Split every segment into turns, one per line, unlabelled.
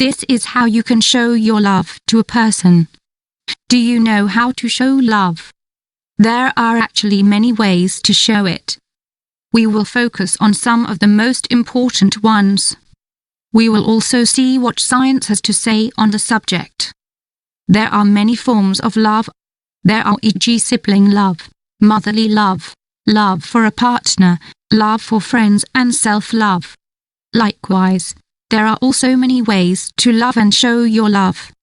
This is how you can show your love to a person. Do you know how to show love? There are actually many ways to show it. We will focus on some of the most important ones. We will also see what science has to say on the subject. There are many forms of love. There are e.g. sibling love, motherly love, love for a partner, love for friends and self-love. Likewise, there are also many ways to love and show your love.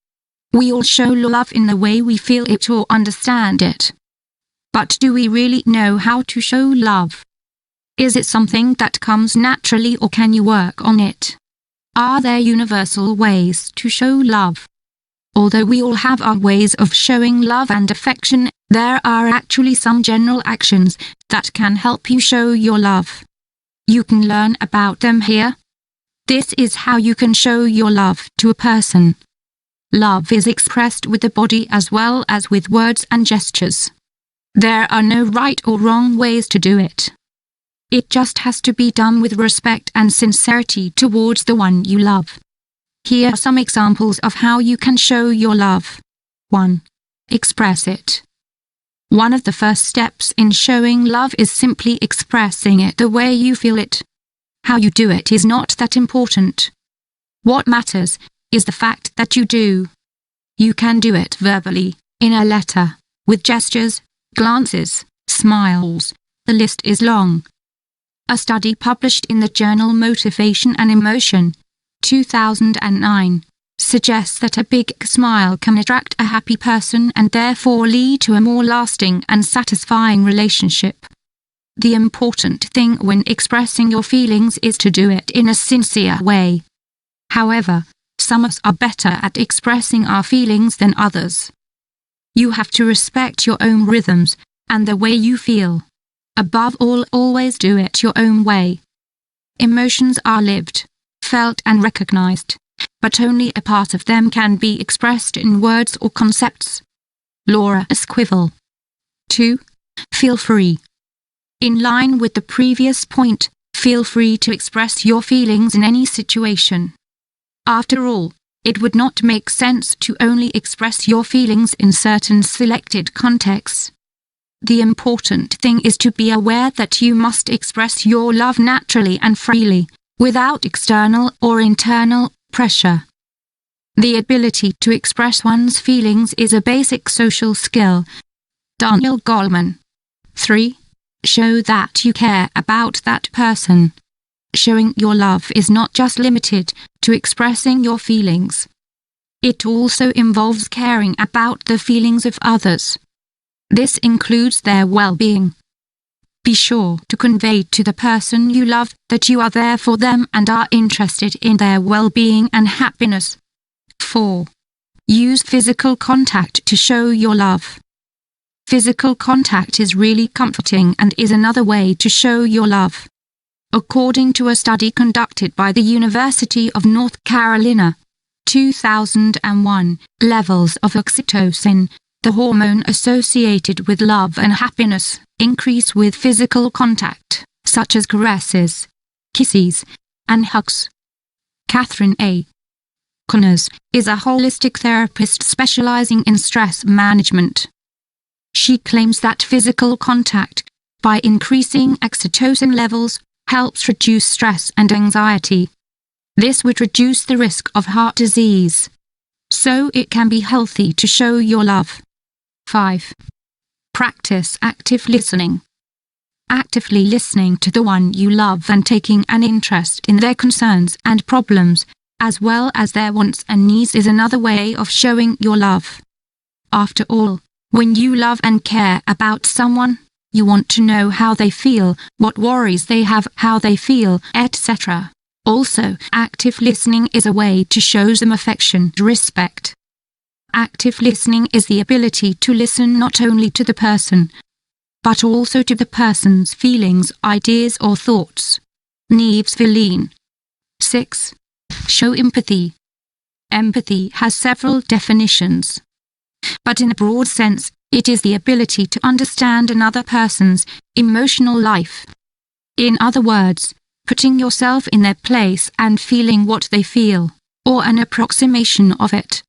We all show love in the way we feel it or understand it. But do we really know how to show love? Is it something that comes naturally or can you work on it? Are there universal ways to show love? Although we all have our ways of showing love and affection, there are actually some general actions that can help you show your love. You can learn about them here. This is how you can show your love to a person. Love is expressed with the body as well as with words and gestures. There are no right or wrong ways to do it. It just has to be done with respect and sincerity towards the one you love. Here are some examples of how you can show your love. 1. Express it. One of the first steps in showing love is simply expressing it the way you feel it. How you do it is not that important. What matters is the fact that you do. You can do it verbally, in a letter, with gestures, glances, smiles. The list is long. A study published in the journal Motivation and Emotion, 2009, suggests that a big smile can attract a happy person and therefore lead to a more lasting and satisfying relationship. The important thing when expressing your feelings is to do it in a sincere way. However, some of us are better at expressing our feelings than others. You have to respect your own rhythms and the way you feel. Above all, always do it your own way. Emotions are lived, felt and recognized, but only a part of them can be expressed in words or concepts. Laura Esquivel. 2. Feel free. In line with the previous point, feel free to express your feelings in any situation. After all, it would not make sense to only express your feelings in certain selected contexts. The important thing is to be aware that you must express your love naturally and freely, without external or internal pressure. The ability to express one's feelings is a basic social skill. Daniel Goleman. 3. Show that you care about that person. Showing your love is not just limited to expressing your feelings. It also involves caring about the feelings of others. This includes their well-being. Be sure to convey to the person you love that you are there for them and are interested in their well-being and happiness. 4. Use physical contact to show your love. Physical contact is really comforting and is another way to show your love. According to a study conducted by the University of North Carolina, 2001, levels of oxytocin, the hormone associated with love and happiness, increase with physical contact, such as caresses, kisses, and hugs. Catherine A. Connors is a holistic therapist specializing in stress management. She claims that physical contact, by increasing oxytocin levels, helps reduce stress and anxiety. This would reduce the risk of heart disease. So it can be healthy to show your love. 5. Practice active listening. Actively listening to the one you love and taking an interest in their concerns and problems, as well as their wants and needs, is another way of showing your love. After all, when you love and care about someone, you want to know how they feel, what worries they have, how they feel, etc. Also, active listening is a way to show them affection and respect. Active listening is the ability to listen not only to the person, but also to the person's feelings, ideas or thoughts. Neves Verleen. 6. Show empathy. Empathy has several definitions. But in a broad sense, it is the ability to understand another person's emotional life. In other words, putting yourself in their place and feeling what they feel. or an approximation of it.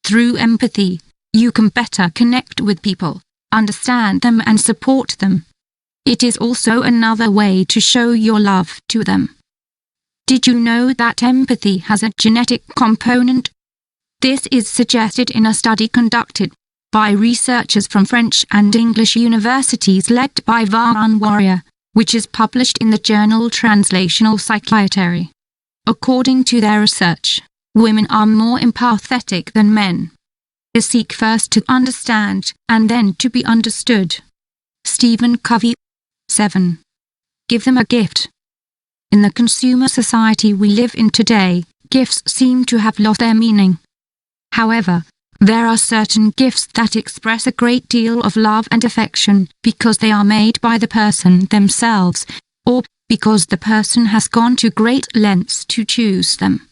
Through empathy, you can better connect with people, understand them and support them. It is also another way to show your love to them. Did you know that empathy has a genetic component? This is suggested in a study conducted by researchers from French and English universities led by Varun Warrior, which is published in the journal Translational Psychiatry. According to their research, women are more empathetic than men. They seek first to understand and then to be understood. Stephen Covey. 7. Give them a gift. In the consumer society we live in today, gifts seem to have lost their meaning. However, there are certain gifts that express a great deal of love and affection because they are made by the person themselves, or because the person has gone to great lengths to choose them.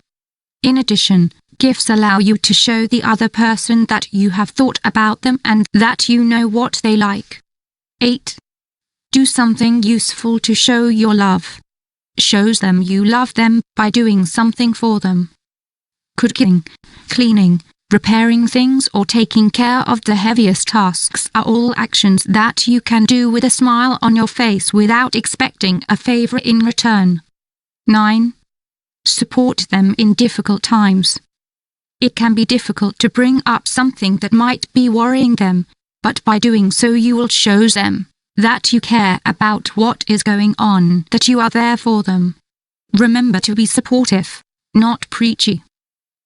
In addition, gifts allow you to show the other person that you have thought about them and that you know what they like. 8. Do something useful to show your love. Shows them you love them by doing something for them. Cooking, cleaning, repairing things or taking care of the heaviest tasks are all actions that you can do with a smile on your face without expecting a favor in return. 9. Support them in difficult times. It can be difficult to bring up something that might be worrying them, but by doing so you will show them that you care about what is going on, that you are there for them. Remember to be supportive, not preachy.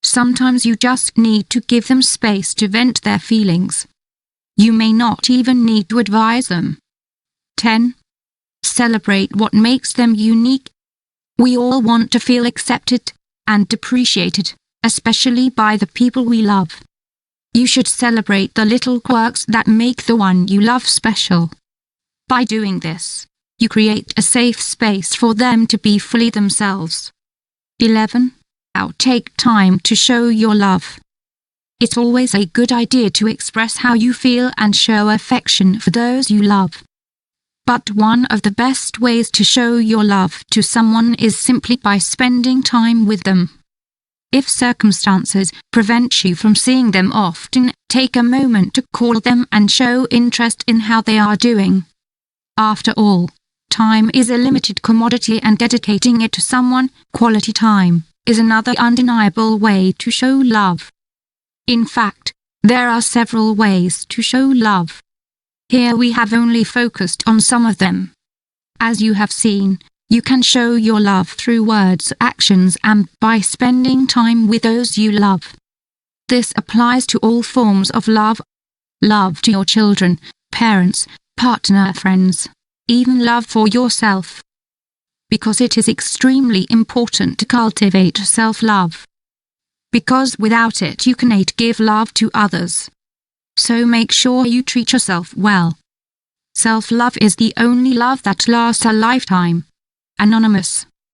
Sometimes you just need to give them space to vent their feelings. You may not even need to advise them. 10. Celebrate what makes them unique. We all want to feel accepted and appreciated, especially by the people we love. You should celebrate the little quirks that make the one you love special. By doing this, you create a safe space for them to be fully themselves. 11. Now take time to show your love. It's always a good idea to express how you feel and show affection for those you love. But one of the best ways to show your love to someone is simply by spending time with them. If circumstances prevent you from seeing them often, take a moment to call them and show interest in how they are doing. After all, time is a limited commodity and dedicating it to someone, quality time, is another undeniable way to show love. In fact, there are several ways to show love. Here we have only focused on some of them. As you have seen, you can show your love through words, actions, and by spending time with those you love. This applies to all forms of love. Love to your children, parents, partner, friends, even love for yourself. Because it is extremely important to cultivate self-love. Because without it you cannot give love to others. So make sure you treat yourself well. Self-love is the only love that lasts a lifetime. Anonymous.